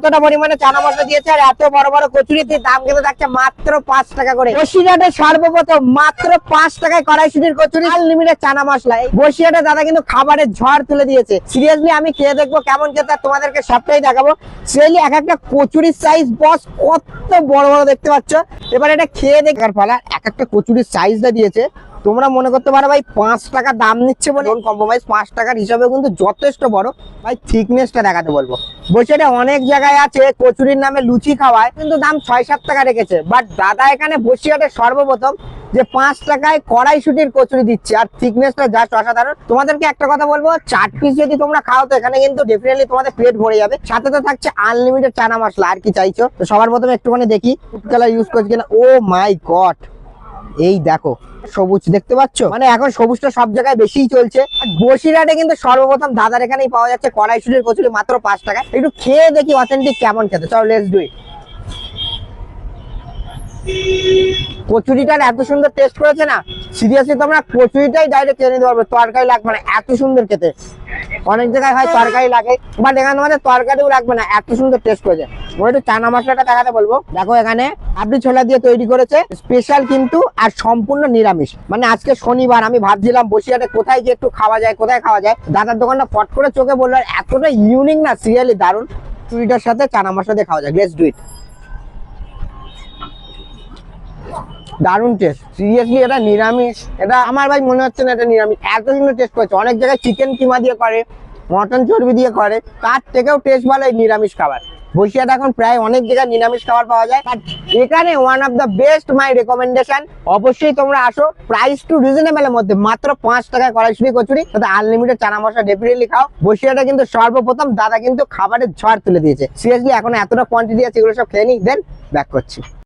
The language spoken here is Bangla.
কতটা পরিমাণে চানা মশলা দিয়েছে আর এত বড় বড় কচুরির দাম কিন্তু থাকছে মাত্র 5 টাকা করে। বসিরহাটে সর্বপ্রথম মাত্র 5 টাকায় কড়াইশুটির কচুরি আনলিমিটেড চানা মশলা। এই বসিরহাটে দাদা কিন্তু খাবারের ঝড় তুলে দিয়েছে। সিরিয়াসলি আমি খেয়ে দেখবো কেমন খেতে, আর তোমাদেরকে সবটাই দেখাবো। সিরিয়াসলি এক একটা কচুরির সাইজ বস কত বড় বড় দেখতে পাচ্ছ। এবার এটা খেয়ে দেখার পালা। এক একটা কচুরির সাইজটা দিয়েছে, তোমরা মনে করতে পারো ভাই 5 টাকা দাম নিচ্ছে বলে কম্প্রোমাইজ, 5 টাকার হিসাবে কিন্তু যথেষ্ট বড়। ভাই থিকনেসটা দেখাতে বলবো। বসিরহাটে অনেক জায়গায় আছে কচুরির নামে লুচি খাওয়ায়, কিন্তু দাম 6-7 টাকা রেখেছে। বাট দাদা এখানে বসিরহাটে সর্বপ্রথম যে 5 টাকায় কড়াইশুটির কচুরি দিচ্ছে, আর থিকনেসটা জাস্ট অসাধারণ। তোমাদেরকে একটা কথা বলবো, 4 পিস যদি তোমরা খাও তো এখানে কিন্তু ডেফিনেটলি তোমাদের পেট ভরে যাবে। সাথে তো থাকছে আনলিমিটেড চানা মশলা, আর কি চাইছো। তো সবার প্রথমে একটুখানি দেখি ফুড কালার ইউজ করছি কিনা। ও মাই গড, এই দেখো সবুজ দেখতে পাচ্ছ, মানে এখন সবুজটা সব জায়গায় বেশিই চলছে। বসিরহাটে কিন্তু সর্বপ্রথম দাদার এখানেই পাওয়া যাচ্ছে কড়াইশুটির কচুরি মাত্র 5 টাকায়। একটু খেয়ে দেখি অথেন্টিক কেমন খেতে। চলো লেটস ডু ইট। কচুরিটার এত সুন্দর টেস্ট করেছে না, সিরিয়াসলি তোমরা কচুরিটাই ডাইরেক্ট খেয়ে নিতে পারবে, তরকারি লাগবে না, এত সুন্দর খেতে। অনেক জায়গায় হয় তরকারি লাগে, বাট এখানে তোমাদের তরকারিও লাগবে না, এত সুন্দর টেস্ট করেছে। ওই একটু চানা মশলাটা দেখাতে বলবো। দেখো এখানে আপনি ছোলা দিয়ে তৈরি করেছে, স্পেশাল কিন্তু আর সম্পূর্ণ নিরামিষ। মানে আজকে শনিবার, আমি ভাবছিলাম বসিরহাটে কোথায় গিয়ে একটু খাওয়া যায়, কোথায় খাওয়া যায়। দাদার দোকানটা ফট করে চোখে বললো, আর এতটা ইউনিক না, সিরিয়ালি দারুণ। চুরিটার সাথে চানা মশলা দিয়ে খাওয়া যায়। Let's do it. দারুণ টেস্ট, সিরিয়াসলি এটা নিরামিষ। এটা আমার ভাই মনে হচ্ছে না এটা নিরামিষ, এত সুন্দর টেস্ট করেছে। অনেক জায়গায় চিকেন কিমা দিয়ে করে, মটন চর্বি দিয়ে করে, তার থেকেও টেস্ট ভালো এই নিরামিষ খাবার। বসিরহাট এখন প্রায় অনেক জায়গায় নিরামিষ খাবার পাওয়া যায়, বাট এখানে one of the best my recommendation. অবশ্যই তোমরা আসো, প্রাইস টু রিজনেবল এর মধ্যে, মাত্র 5 টাকায় কড়াইশুটি কচুরি, সাথে আনলিমিটেড চানা মশলা ডেফিনেটলি খাও। বসিরহাটে কিন্তু সর্বপ্রথম দাদা কিন্তু খাবারের ঝড় তুলে দিয়েছে। সিরিয়াসলি এখন এতটা কোয়ান্টিটি আছে, এগুলো সব খেয়ে নিই, দেন ব্যাক করছি।